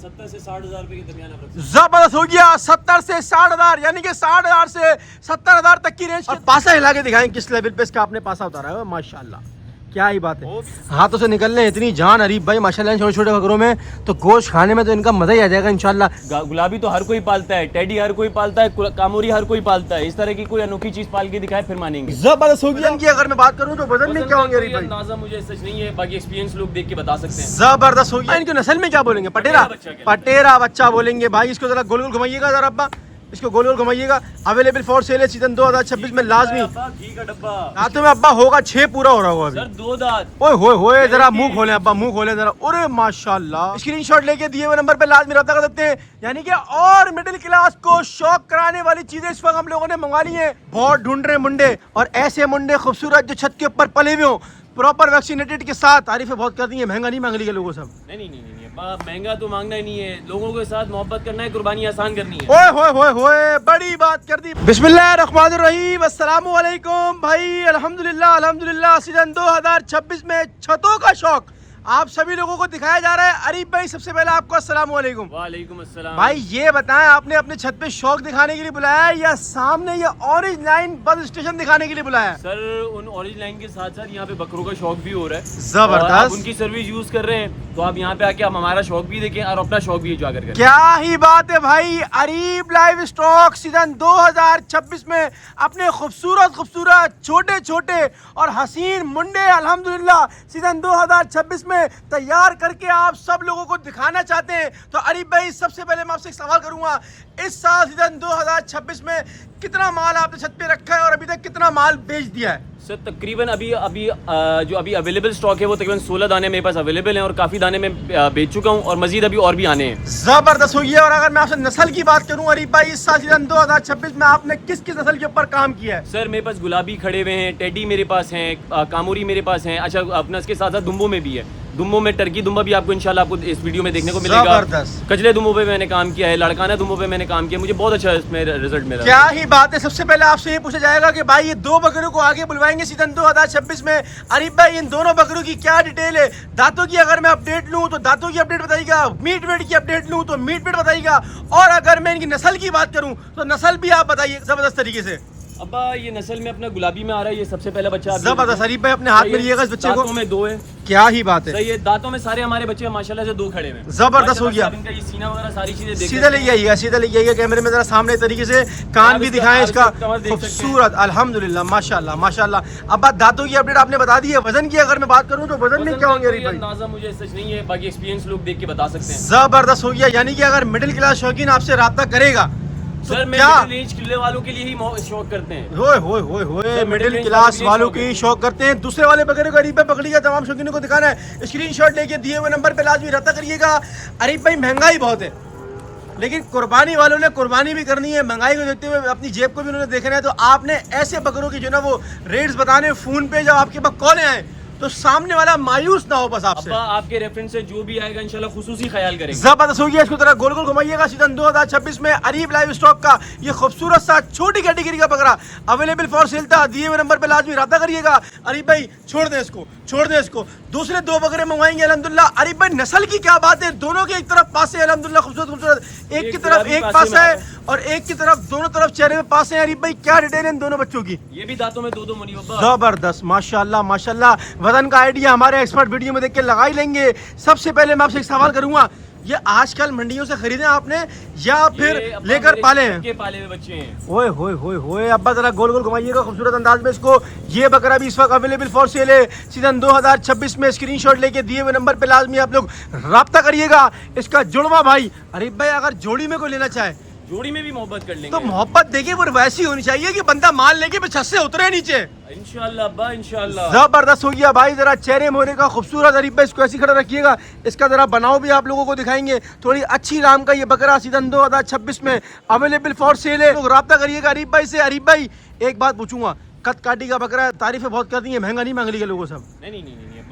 70 से 60,000 रुपए के दरमियान आप रख सकते हैं। जबरदस्त हो गया। 70 से 60,000 यानी कि 60,000 से 70,000 तक की रेंज। और पासा हिला के दिखाएं किस लेवल पे इसका आपने पासा उतारा है। माशाल्लाह क्या ही बात है। हाथों से निकलने इतनी जान अरीब भाई माशाल्लाह। छोटे छोटे बकरों में तो गोश्त खाने में तो इनका मजा ही आ जाएगा इंशाल्लाह। गुलाबी तो हर कोई पालता है, टेडी हर कोई पालता है, कामोरी हर कोई पालता है। इस तरह की कोई अनोखी चीज पाल के दिखाए फिर मानेंगे। जबरदस्त होगी। इनकी अगर मैं बात करूं तो वजन में क्या होंगे अरीब भाई? अंदाजा मुझे सच नहीं है, बाकी एक्सपीरियंस लोग देख के बता सकते हैं। जबरदस्त होगी। इनकी नस्ल में क्या बोलेंगे? पटेरा पटेरा बच्चा बोलेंगे भाई। इसको जरा गोल गोल घुमाइएगा जरा अब्बा, इसको गोल गोल घुमाइएगा। अवेलेबल फॉर सेल है सीजन 2026 में लाजमी। घी का डब्बा दांतों में अब्बा होगा 6 पूरा हो रहा होगा अभी। सर 2 दांत। ओए होए होए जरा मुंह खोलें अब्बा, मुंह खोलें जरा। अरे माशाल्लाह। स्क्रीनशॉट लेके दिए हुए नंबर पे लाजमी रब्ता कर सकते हैं। यानी कि और मिडिल क्लास को शौक कराने वाली चीजें इस वक्त हम लोगों ने मंगा ली है। बहुत ढूंढ रहे मुंडे और ऐसे मुंडे खूबसूरत जो छत के ऊपर पले हुए हो, प्रॉपर वैक्सीनेटेड के साथ। तारीफें बहुत कर दी है, महंगा नहीं मांग ली लोगों सब। नहीं महंगा तो मांगना ही नहीं है, लोगों के साथ मोहब्बत करना है, कुर्बानी आसान करनी है। ओए होए होए होए बड़ी बात कर दी। बिस्मिल्लाहिर्रहमानिर्रहीम, अस्सलामु अलैकुम भाई। अल्हम्दुलिल्लाह अल्हम्दुलिल्लाह। सीजन 2026 में छतों का शौक आप सभी लोगों को दिखाया जा रहा है। अरीब भाई सबसे पहले आपको अस्सलामु अलैकुम। वालेकुम अस्सलाम। भाई ये बताएं, आपने अपने छत पे शौक दिखाने के लिए बुलाया है या सामने ये ऑरेंज लाइन बस स्टेशन दिखाने के लिए बुलाया है? सर उन ऑरेंज लाइन के साथ साथ यहाँ पे बकरों का शौक भी हो रहा है। जबरदस्त। आप उनकी सर्विस यूज कर रहे हैं तो आप यहाँ पे आके आप हमारा शौक भी देखें और अपना शौक भी उजागर करें। क्या ही बात है भाई। अरीब लाइव स्टॉक सीजन 2026 में अपने खूबसूरत खूबसूरत छोटे छोटे और हसीन मुंडे अल्हम्दुलिल्लाह सीजन 2026 में तैयार करके आप सब लोगों को दिखाना चाहते हैं। तो अरीब भाई सबसे पहले मैं आपसे एक सवाल करूंगा, इस साल सीजन 2026 में कितना माल आपने छत पे रखा है और अभी तक कितना माल बेच दिया है? सर तकरीबन जो अभी अवेलेबल स्टॉक है वो तकरीबन 16 दाने मेरे पास अवेलेबल हैं और काफ़ी दाने मैं बेच चुका हूँ और मजीद अभी और भी आने हैं। जबरदस्त हुई है। और अगर मैं आपसे नस्ल की बात करूं अरीब भाई, इस साल सीजन 2026 में आपने किस किस नस्ल के ऊपर काम किया है? सर मेरे पास गुलाबी खड़े हुए हैं, टेडी मेरे पास हैं, कामोरी मेरे पास हैं। अच्छा अपना इसके साथ साथ दुम्बो में भी है। दुम्बो में टर्की दुम्बा भी आपको इंशाल्लाह आपको इस वीडियो में देखने को मिलेगा। कजले दुम्बो पे मैंने काम किया है, लड़काना दुम्बो पे मैंने काम किया, मुझे बहुत अच्छा इसमें रिजल्ट मिला। क्या ही बात है। सबसे पहले आपसे ये पूछा जाएगा कि भाई ये 2 बकरों को आगे बुलवाएंगे सीजन 2026 में। अरीब भाई इन दोनों बकरों की क्या डिटेल है? दांतों की अगर मैं अपडेट लूं तो दांतों की अपडेट बताइएगा, मीट वेट की अपडेट लूं तो मीट वेट बताइएगा, और अगर मैं इनकी नस्ल की बात करूं तो नस्ल भी आप बताइए जबरदस्त तरीके से। अब्बा ये नस्ल में अपना गुलाबी में आ रहा है, ये सबसे पहला बच्चा। जबरदस्त। अरीब भाई अपने हाथ में लिएगा इस बच्चे को। दांतों में 2 है। क्या ही बात है। सही है, दांतों में सारे हमारे बच्चे माशाल्लाह से 2 खड़े हैं। जबरदस्त हो गया। इनका ये सीना वगैरह सारी चीजें सीधा ले आइएगा, सीधा ले आइएगा कैमरे में जरा सामने तरीके से। कान भी दिखाएं इसका खूबसूरत अल्हम्दुलिल्लाह माशाल्लाह माशाल्लाह। अब बात दांतों की अपडेट आपने बता दी है। वजन की अगर मैं बात करूं तो वजन में क्या होंगे अरीब भाई? अंदाजा मुझे सच नहीं है, बाकी एक्सपीरियंस लोग देख के बता सकते हैं। जबरदस्त हो गया। यानी कि अगर मिडिल क्लास शौकीन आपसे राब्ता करेगा तो सर क्या रेंज किले वालों के लिए ही शौक करते हैं। होए होए होए होए मिडिल क्लास वालों के ही शौक करते हैं। दूसरे वाले बकरे को अरीब भाई पकड़िएगा, तमाम शौकीनों को दिखाना है। स्क्रीनशॉट लेके दिए हुए नंबर पे लाजमी रब्ता करिएगा। अरीब भाई महंगाई बहुत है, लेकिन कुर्बानी वालों ने कुर्बानी भी करनी है। महंगाई को देखते हुए अपनी जेब को भी उन्होंने देखना है। तो आपने ऐसे बकरों की जो ना वो रेट्स बताने फोन पे, जब आपके पास कॉल आए तो सामने वाला मायूस ना हो बस आपसे। आपके रेफरेंस से जो भी आएगा इंशाल्लाह खुसूसी ख्याल करेंगे। जबरदस्त हो गया। इसको तरह गोल गोल घुमाइएगा। सीजन 2026 में अरीब लाइव स्टॉक का ये खूबसूरत सा छोटी कैटेगरी का बकरा अवेलेबल फॉर सेल था। दिए हुए नंबर पे लाजमी रब्ता करिएगा। अरीब भाई छोड़ दें इसको, छोड़ दें इसको। दूसरे 2 बकरे मंगवाएंगे अल्हम्दुलिल्लाह। अरीब भाई नस्ल की क्या बात है? दोनों के एक तरफ पास है अल्हम्दुलिल्लाह, खूबसूरत खूबसूरत। एक की तरफ एक पास है और एक की तरफ दोनों तरफ चेहरे में पास है। अरीब भाई क्या डिटेल है इन दोनों बच्चों की? ये भी दांतों में 2 मुनी। जबरदस्त माशाल्लाह माशाल्लाह। वजन का आइडिया हमारे एक्सपर्ट वीडियो में देख के लगा ही लेंगे। सबसे पहले मैं आपसे एक सवाल करूंगा, ये आजकल मंडियों से खरीदे आपने या फिर लेकर पाले हैं? के पाले हुए बच्चे हैं। ओए होए होए होए अब्बा जरा गोल गोल घुमाइएगा खूबसूरत अंदाज में इसको। ये बकरा भी इस वक्त अवेलेबल फॉर सेल है सीजन 2026 में। स्क्रीनशॉट लेके दिए हुए नंबर पे लाजमी आप लोग राब्ता करिएगा। इसका जुड़वा भाई अरीब भाई अगर जोड़ी में कोई लेना चाहे, जोड़ी में भी मोहब्बत कर लेंगे तो मोहब्बत देखिए वो वैसी होनी चाहिए कि बंदा माल लेके फिर छत से उतरे नीचे। इंशाल्लाह अब्बा इंशाल्लाह। जबरदस्त हो गया भाई। जरा चेहरे मोहरे का खूबसूरत अरीब भाई इसको ऐसी खड़ा रखिएगा। इसका जरा बनाव भी आप लोगों को दिखाएंगे। थोड़ी अच्छी राम का ये बकरा सीजन 2026 में अवेलेबल फॉर सेल है। लोग राब्ता करिएगा अरीब भाई से। अरीब भाई एक बात पूछूंगा, कद काटी का बकरा, तारीफें बहुत कर दी है, महंगा नहीं मांग ली लोगों सब? नहीं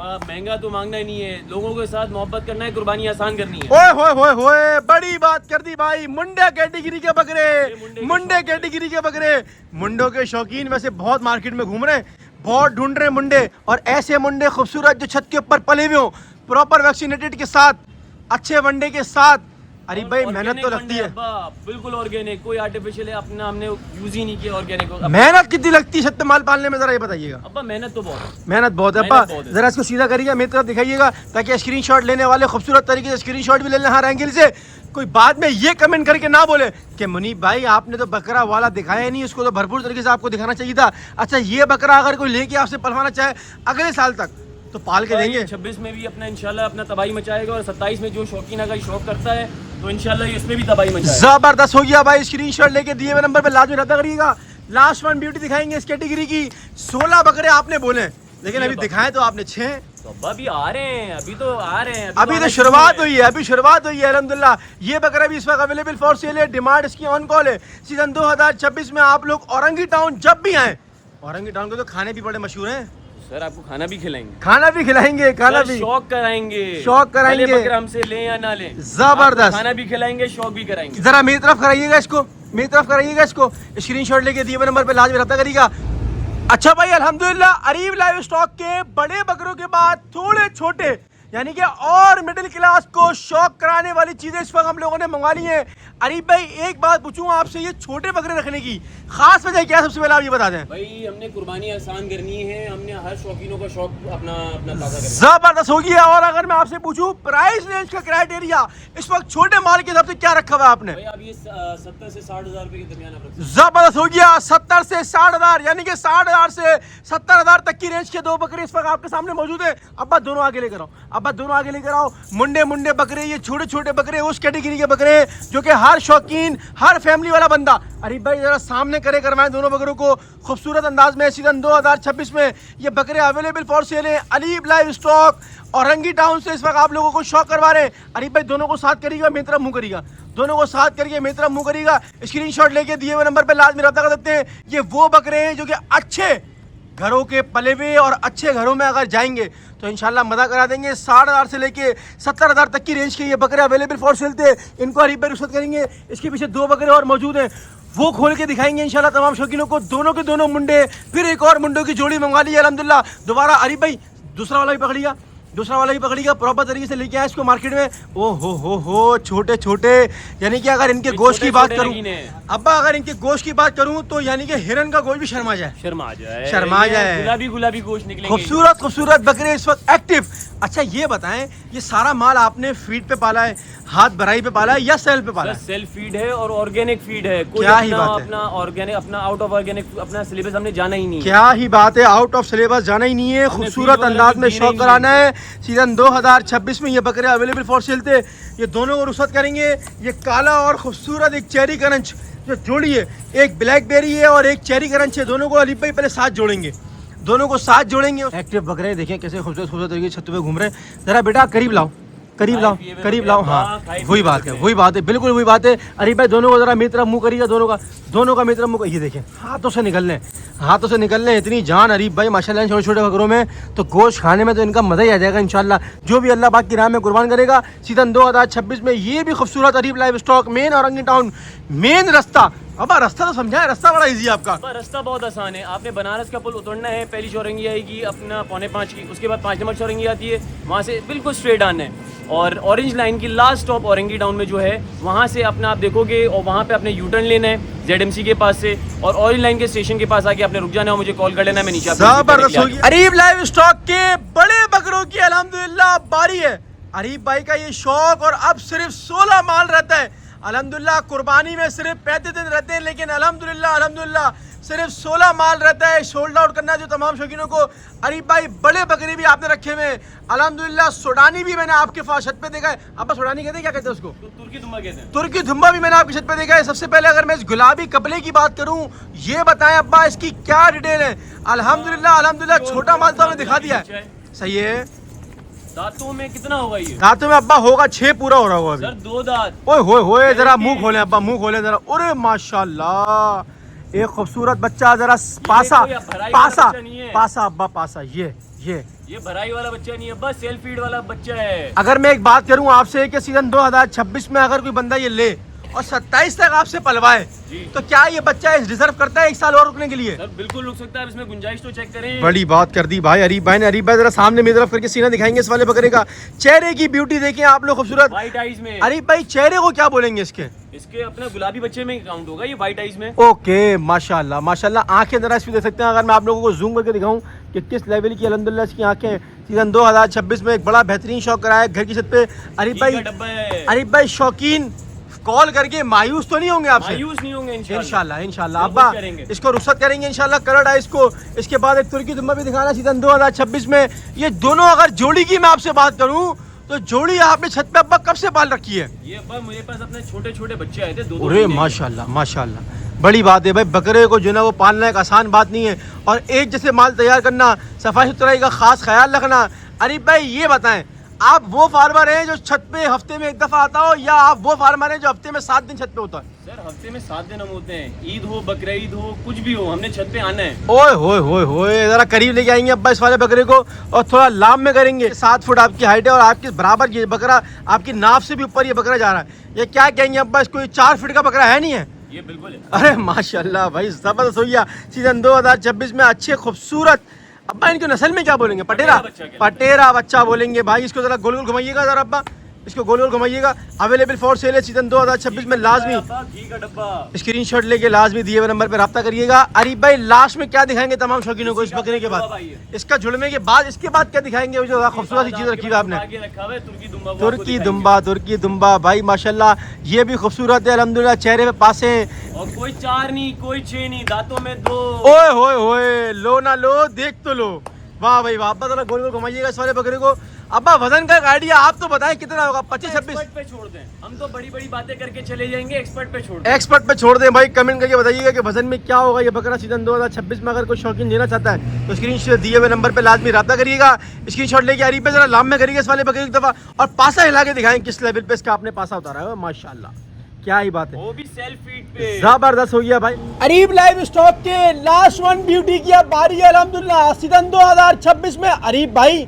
महंगा तो मांगना ही नहीं है, लोगों के साथ मोहब्बत करना है, कुर्बानी आसान करनी है। ओए होए होए होए बड़ी बात कर दी भाई। मुंडे कैटेगरी के बकरे, मुंडे कैटेगरी के बकरे। मुंडों के शौकीन वैसे बहुत मार्केट में घूम रहे हैं, बहुत ढूंढ रहे मुंडे और ऐसे मुंडे खूबसूरत जो छत के ऊपर पले हुए हो, प्रॉपर वैक्सीनेटेड के साथ, अच्छे वनडे के साथ, अरे भाई मेहनत तो लगती है, बिल्कुल ऑर्गेनिक, कोई आर्टिफिशियल है अपना हमने यूज ही नहीं किया ऑर्गेनिक। मेहनत कितनी लगती है सत्य माल पालने में, जरा ये बताइएगा। अब्बा मेहनत तो बहुत है, मेहनत बहुत है अब्बा। जरा इसको सीधा करिएगा, मेरी तरफ दिखाइएगा, ताकि स्क्रीनशॉट लेने वाले खूबसूरत तरीके से स्क्रीनशॉट भी ले लें हर एंगल से। कोई बाद में ये कमेंट करके ना बोले कि मुनीब भाई आपने तो बकरा वाला दिखाया नहीं, उसको तो भरपूर तरीके से आपको दिखाना चाहिए था। अच्छा ये बकरा अगर कोई लेके आपसे पलवाना चाहे अगले साल तक तो पाल के देंगे। 26 में भी अपना इंशाल्लाह अपना तबाही मचाएगा, और 27 में जो शौकीन अगर शौक करता है तो इंशाल्लाह इसमें भी तबाही मचाएगा। जबरदस्त हो गया भाई, स्क्रीनशॉट लेके दिए हुए नंबर पे लाजमी रद्दा करिएगा। लास्ट वन ब्यूटी दिखाएंगे इस कैटेगरी की। 16 बकरे आपने बोले, लेकिन अभी दिखाए तो आपने 6। तो अब्बा अभी आ रहे हैं, अभी तो आ रहे हैं, अभी तो शुरुआत हुई है, अभी शुरुआत हुई है अल्हम्दुलिल्लाह। ये बकरा भी इस वक्त अवेलेबल फॉर सेल है, डिमांड इसकी ऑन कॉल है। सीजन 2026 में आप लोग औरंगी टाउन जब भी आए, औरंगी टाउन के तो खाने भी बड़े मशहूर हैं सर, आपको खाना भी खिलाएंगे, खाना भी खिलाएंगे, खाना भी शौक कराएंगे, शौक कराएंगे। भले बकरा हमसे लें या ना लें, जबरदस्त, खाना भी खिलाएंगे, शौक भी कराएंगे। जरा मेरी तरफ कराइएगा इसको, मेरी तरफ कराइएगा इसको, स्क्रीनशॉट लेके दिए हुए नंबर पे लाजमी रब्ता करिएगा। अच्छा भाई अल्हम्दुलिल्लाह, अरीब लाइव स्टॉक के बड़े बकरों के बाद थोड़े छोटे यानी कि और मिडिल क्लास को शौक कराने वाली चीजें इस वक्त हम लोगों ने मंगा ली हैं। अरीब भाई एक बात पूछूं आपसे, ये छोटे बकरे रखने की खास वजह क्या है, सबसे पहले आप ये बता दें। भाई हमने कुर्बानी आसान करनी है, हमने हर शौकीनों का शौक अपना अपना ताज़ा करना है। जबरदस्त हो गया। और अगर मैं आपसे पूछूं प्राइस रेंज का क्राइटेरिया इस वक्त छोटे माल के हिसाब से क्या रखा हुआ है आपने? भाई आप ये 70 से 60 हज़ार रुपए के दरमियान आप रख सकते हैं। जबरदस्त हो गया, 70 से 60 हज़ार यानी कि 60 हज़ार से 70 हज़ार तक की रेंज के दो बकरे इस वक्त आपके सामने मौजूद है। अब्बा दोनों आगे लेकर आओ, अब्बा दोनों आगे लेकर आओ। मुंडे मुंडे बकरे, ये छोटे छोटे बकरे उस कैटेगरी के बकरे जो कि हर शौकीन हर फैमिली वाला बंदा, अरे भाई जरा सामने करे करवाएं दोनों बकरों को खूबसूरत अंदाज में। सीजन 2026 में ये बकरे अवेलेबल फॉर सेल है, अलीब लाइव स्टॉक औरंगी टाउन से इस वक्त आप लोगों को शौक करवा रहे हैं। अरे भाई दोनों को साथ करिएगा, मेरी तरफ मुंह करिएगा, दोनों को साथ करके मेरी तरफ मुंह करिएगा। स्क्रीनशॉट लेके दिए हुए नंबर पे लाजमी रब्ता कर सकते हैं। ये वो बकरे हैं जो कि अच्छे घरों के पले हुए और अच्छे घरों में अगर जाएंगे तो इंशाल्लाह मजा करा देंगे। 60 हज़ार से लेके 70 हज़ार तक की रेंज के ये बकरे अवेलेबल फॉर सेल थे। इनको अरीब भाई रुख्सत करेंगे। इसके पीछे दो बकरे और मौजूद हैं, वो खोल के दिखाएंगे इंशाल्लाह तमाम शौकीनों को। दोनों के दोनों मुंडे, फिर एक और मुंडों की जोड़ी मंगा ली है अल्हम्दुलिल्लाह। दोबारा अरीब भाई दूसरा वाला भी पकड़ लिया, दूसरा वाला भी पकड़िएगा, प्रॉपर तरीके से लेके आया इसको मार्केट में। ओ हो छोटे छोटे, यानी कि अगर इनके गोश्त की बात करूं अब्बा, अगर इनके गोश्त की बात करूं तो यानी कि हिरन का गोश्त भी शर्मा जाए, शर्मा जाए। गुलाबी गुलाबी गोश्त निकलेंगे, खूबसूरत खूबसूरत बकरे इस वक्त एक्टिव। अच्छा ये बताएं, ये सारा माल आपने फीड पे पाला है, हाथ भराई पे पाला है या सेल पे पाला है? सेल्फ फीड है और ऑर्गेनिक फीड है। कोई क्या ही बात है, अपना ऑर्गेनिक अपना आउट ऑफ ऑर्गेनिक अपना सिलेबस हमने जाना ही नहीं। क्या ही बात है, आउट ऑफ सिलेबस जाना ही नहीं है। खूबसूरत अंदाज में शौक कराना है। सीजन 2026 में ये बकरे अवेलेबल फॉर सेल थे। ये दोनों को रुख्सत करेंगे। ये काला और खूबसूरत एक चेरी करंच जो जोड़ी है, एक ब्लैकबेरी है और एक चेरी करंच है, दोनों को अलीब भाई पहले साथ जोड़ेंगे, दोनों को साथ जोड़ेंगे। एक्टिव बकरे देखें कैसे खूबसूरत खूबसूरत तरीके से छत पे घूम रहे हैं। जरा बेटा करीब लाओ, करीब लाओ, करीब लाओ। हाँ वही बात है, वही बात है, बिल्कुल वही बात है। अरे भाई दोनों को जरा मेरी तरफ मुंह करिएगा, दोनों का मेरी तरफ मुंह। ये देखें हाथों से निकल रहे हैं, हाथों से निकल रहे हैं। इतनी जान अरीब भाई माशाल्लाह छोटे छोटे बकरों में, तो गोश्त खाने में तो इनका मजा ही आ जाएगा इंशाल्लाह। जो भी अल्लाह पाक की राह में कुर्बान करेगा। सीजन 2026 में ये भी खूबसूरत Areeb live stock main Orangi town main रास्ता। अब रास्ता तो समझा है, रास्ता बड़ा इजी है आपका। रास्ता बहुत आसान है। आपने बनारस का पुल उतरना है, पहली चौरंगी आएगी अपना 4:45 की, उसके बाद 5 नंबर चौरंगी आती है, वहाँ से बिल्कुल स्ट्रेट आना है और ऑरेंज लाइन की लास्ट स्टॉप औरंगी टाउन में जो है वहाँ से अपना आप देखोगे और वहाँ पे अपने यूटर्न लेना है ZMC के पास से, और ऑरेंज लाइन के स्टेशन के पास आके आपने रुक जाना है, मुझे कॉल कर लेना, मैं नीचे जबरदस्त होगी। अरीब लाइव स्टॉक के बड़े बकरों की अल्हम्दुलिल्लाह बारी है। अरीब भाई का ये शौक, और अब सिर्फ 16 माल रहता है अल्हम्दुलिल्लाह। कुर्बानी में सिर्फ 35 दिन रहते हैं, लेकिन अल्हम्दुलिल्लाह सिर्फ 16 माल रहता है। सोल्ड आउट करना है जो तमाम शौकीनों को। अरीब भाई बड़े बकरे भी आपने रखे हुए अल्हम्दुलिल्लाह। सोडानी भी मैंने आपके पास छत पे देखा है। अब सोडानी कहते हैं, क्या कहते हैं उसको? तुर्की दुम्बा कहते हैं। तुर्की दुम्बा भी मैंने आपकी छत पे देखा है। सबसे पहले अगर मैं इस गुलाबी कपड़े की बात करूं, ये बताएं अब्बा इसकी क्या डिटेल है? अल्हम्दुलिल्लाह छोटा माल तो हमने दिखा दिया है, सही है। दांतों में कितना होगा ये? दांतों में अब्बा होगा 6 पूरा हो रहा होगा अभी। सर 2 दांत। ओए होए जरा मुंह खोले अब्बा, मुंह खोले जरा। अरे माशाल्लाह एक खूबसूरत बच्चा, जरा पासा पासा पासा अब्बा पासा। ये भराई वाला बच्चा नहीं है, बस सेल्फ फीड वाला बच्चा है। अगर मैं एक बात करूं आपसे कि सीजन 2026 में अगर कोई बंदा ये ले और 27 तक आपसे पलवाए, तो क्या ये बच्चा इस डिजर्व करता है 1 साल और रुकने के लिए? सर बिल्कुल रुक सकता है, इसमें गुंजाइश तो चेक करें। बड़ी बात कर दी भाई अरीब भाई ने। अरीब भाई जरा सामने मेरी तरफ करके सीना दिखाएंगे इस वाले बकरे का। चेहरे की ब्यूटी देखें आप लोग, खूबसूरत व्हाइट आइज में। अरीब भाई चेहरे को क्या बोलेंगे इसके? इसके अपने गुलाबी बच्चे में काउंट होगा ये व्हाइट आइज में। ओके माशाल्लाह माशाल्लाह। आंखें जरा इसमें देख सकते हैं, अगर मैं आप लोगों को जूम करके दिखाऊं कि किस लेवल की अल्हम्दुलिल्लाह इसकी आंखें। सीजन 2026 में एक बड़ा बेहतरीन शौक कराया घर की छत पे। अरीब भाई शौकीन कॉल करके मायूस तो नहीं होंगे आपसे? मायूस नहीं होंगे इंशाल्लाह इंशाल्लाह। अब्बा इसको रुखसत करेंगे इंशाल्लाह, कलर आइस को। इसके बाद एक तुर्की दुम्बा भी दिखाना सीजन 2026 में। ये दोनों अगर जोड़ी की मैं आपसे बात करूं तो जोड़ी आपने छत पे अब्बा कब से पाल रखी है? ये अब्बा मेरे पास अपने छोटे छोटे बच्चे आए थे, 2-2 अरे माशाल्लाह माशाल्लाह, बड़ी बात है भाई। बकरे को जो ना वो पालना एक आसान बात नहीं है, और एक जैसे माल तैयार करना, सफाई सुथराई का खास ख्याल रखना। अरीब भाई ये बताएं, आप वो फार्मर हैं जो छत पे हफ्ते में 1 दफा आता हो, या आप वो फार्मर हैं जो हफ्ते में 7 दिन छत पे होता है? सर हफ्ते में 7 दिन हम होते हैं, ईद हो बकरीद हो कुछ भी हो, हमने छत पे आना है। ओए होए होए होए, जरा करीब लेके आएंगे अब्बा इस वाले बकरे को और थोड़ा लाम में करेंगे। 7 फुट आपकी हाइट है और आपके बराबर ये बकरा, आपकी नाफ से भी ऊपर ये बकरा जा रहा है। ये क्या कहेंगे अब्बा इसको, 4 फीट का बकरा है नहीं है? ये बिल्कुल है। अरे माशाल्लाह भाई जबरदस्त हो गया। सीजन 2026 में अच्छे खूबसूरत। अब्बा इनकी नस्ल में क्या बोलेंगे? पटेरा बच्चा बोलेंगे भाई। इसको जरा गोल गोल घुमाइएगा जरा अब्बा, इसको गोल गोल घुमाइएगा। अवेलेबल फॉर सेल है सीजन 2026 में। लाजमी घी का डब्बा स्क्रीनशॉट लेके लाजमी दिए हुए नंबर पे रब्ता करिएगा। अरीब भाई लास्ट में क्या दिखाएंगे तमाम शौकीनों को इस बकरे के बाद, इसका जुड़ने के बाद, इसके बाद क्या दिखाएंगे? वो जो खूबसूरत सी चीज रखी है आपने, तुर्की दुम्बा भाई माशाल्लाह, ये भी खूबसूरत है अल्हम्दुलिल्लाह। चेहरे पे पासे और कोई 4 नहीं कोई 6 नहीं, दांतों में 2। ओए होए होए, लो ना लो देख तो लो। वाह भाई वाह। अब्बा जरा गोल गोल घुमाइएगा इस वाले बकरे को। अब्बा वजन का आइडिया आप तो बताएं कितना होगा? 25-26 पे छोड़ दें, हम तो बड़ी बड़ी बातें करके चले जाएंगे, एक्सपर्ट पे छोड़ दें। एक्सपर्ट पे छोड़ दें भाई। कमेंट करके बताइएगा कि वजन में क्या होगा ये बकरा सीजन 2026 में। अगर कोई शौकीन लेना चाहता है तो स्क्रीनशॉट दिए हुए नंबर पे लाजमी रब्ता करिएगा। स्क्रीनशॉट लेके अरीब पे जरा लाम में करिएगा इस वाले बकरे एक दफा, और पासा हिला के दिखाएं किस लेवल पे इसका आपने पासा उतारा है। माशाल्लाह क्या ही बात है, वो भी सेल्फ फीड पे जबरदस्त हो गया भाई। अरीब लाइव स्टॉक के लास्ट वन ब्यूटी की अब बारी है अल्हम्दुलिल्लाह सीजन 2026 में। अरीब भाई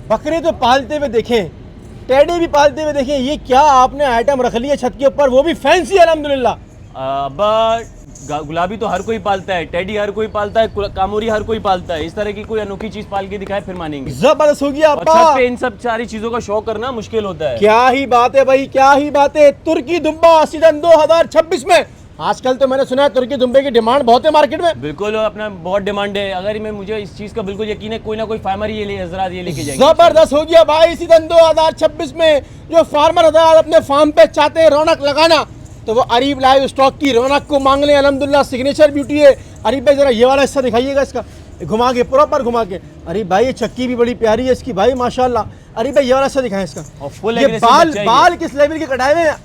बकरे तो पालते हुए देखें, टेडी भी पालते हुए देखें, ये क्या आपने आइटम रख लिया छत के ऊपर, वो भी फैंसी अल्हम्दुलिल्लाह। अब्बा गुलाबी तो हर कोई पालता है, टेडी हर कोई पालता है, कामोरी हर कोई पालता है। इस तरह की कोई अनोखी चीज पाल के दिखाए फिर मानेंगे। जबरदस्त हो गया और छत पे इन सब सारी चीजों का शौक करना मुश्किल होता है। क्या ही बात है भाई, क्या ही बात है। तुर्की दुम्बा सीजन 2026 में। आजकल तो मैंने सुना है तुर्की दुम्बे की डिमांड बहुत है मार्केट में। बिल्कुल अपना बहुत डिमांड है। अगर मुझे इस चीज का बिल्कुल यकीन है, कोई ना कोई फार्मर ये लेके जाएंगे। जबरदस्त हो गया भाई। सीजन 2026 में जो फार्मर हजरात अपने फार्म पे चाहते हैं रौनक लगाना, तो वो अरीब लाइव स्टॉक की रौनक को मांग लें अल्हम्दुलिल्लाह। सिग्नेचर ब्यूटी है। अरीब भाई जरा ये वाला हिस्सा दिखाइएगा इसका, घुमा के प्रॉपर घुमा के। अरीब भाई ये चक्की भी बड़ी प्यारी है इसकी भाई माशाल्लाह। अरीब भाई ये वाला हिस्सा दिखाएं इसका। ये बाल किस लेवल के कटाए हुए हैं?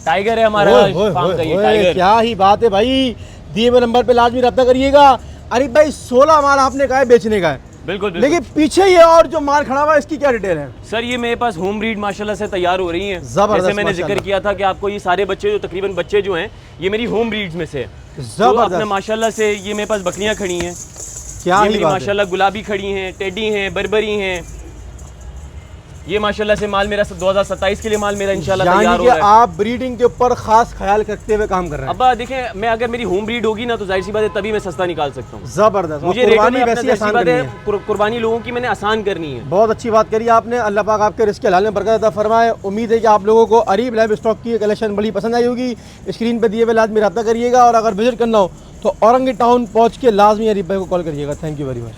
टाइगर है हमारा फार्म का ये टाइगर। क्या ही बात है भाई। दिए हुए नंबर पे लाजमी रब्ता करिएगा। अरीब भाई 16 माल आपने कहा है बेचने का है? बिल्कुल। लेकिन पीछे ये और जो माल खड़ा हुआ है इसकी क्या डिटेल है? सर ये मेरे पास होम ब्रीड माशाल्लाह से तैयार हो रही हैं। जबरदस्त। जैसे मैंने जिक्र किया था कि आपको ये सारे बच्चे जो तकरीबन बच्चे जो हैं ये मेरी होम ब्रीड्स में से। तो अपने माशाल्लाह से ये मेरे पास बकरियां खड़ी हैं। क्या ये मेरी माशाल्लाह गुलाबी खड़ी हैं, टेडी हैं, बर्बरी हैं। ये माशाल्लाह से माल मेरा 2027 के लिए माल मेरा इंशाल्लाह तैयार हो रहा है। आप ब्रीडिंग के ऊपर खास ख्याल रखते हुए काम कर रहे हैं। अब देखें, मैं अगर मेरी होम ब्रीड होगी ना तो जाहिर सी बात है तभी मैं सस्ता निकाल सकता हूँ। जबरदस्त। मुझे कुर्बानी लोगों की मैंने आसान करनी है। बहुत अच्छी बात करी आपने। अल्लाह पाक आपके रिस्क हलाल में बरकत अता फरमाए। उम्मीद है कि आप लोगों को अरीब लाइव स्टॉक की कलेक्शन बड़ी पसंद आई होगी। स्क्रीन पे दिए हुए लाजमी रब्ता करिएगा, और अगर विजिट करना हो तो औरंगी टाउन पहुँच के लाजमी अरीब भाई को कॉल करिएगा। Thank you very much.